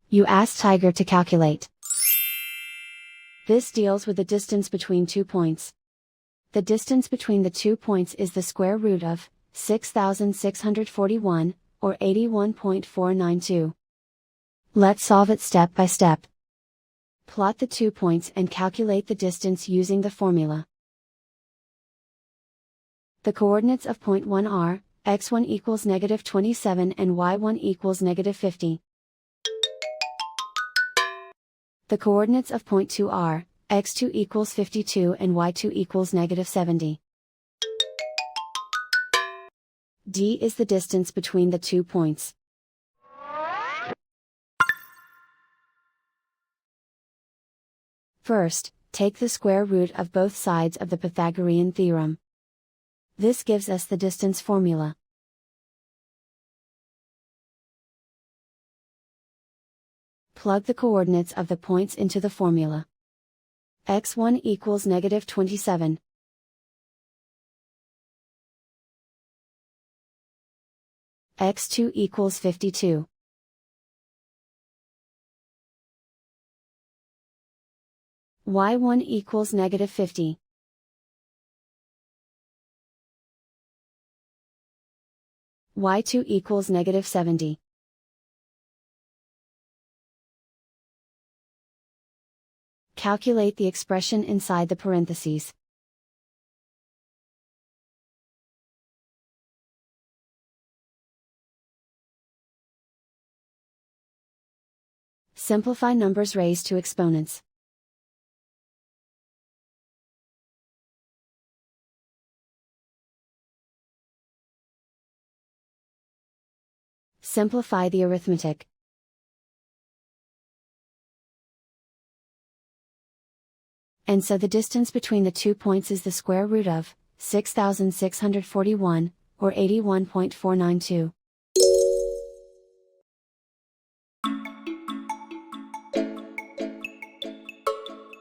You ask Tiger to calculate. This deals with the distance between 2 points. The distance between the 2 points is the square root of 6,641, or 81.492. Let's solve it step by step. Plot the 2 points and calculate the distance using the formula. The coordinates of point 1 are, x1 equals -27 and y1 equals -50. The coordinates of point 2 are, x2 equals 52 and y2 equals -70. D is the distance between the 2 points. First, take the square root of both sides of the Pythagorean theorem. This gives us the distance formula. Plug the coordinates of the points into the formula. x1 equals -27. x2 equals 52. y1 equals -50. y2 equals -70. Calculate the expression inside the parentheses. Simplify numbers raised to exponents. Simplify the arithmetic. And so the distance between the 2 points is the square root of 6,641, or 81.492.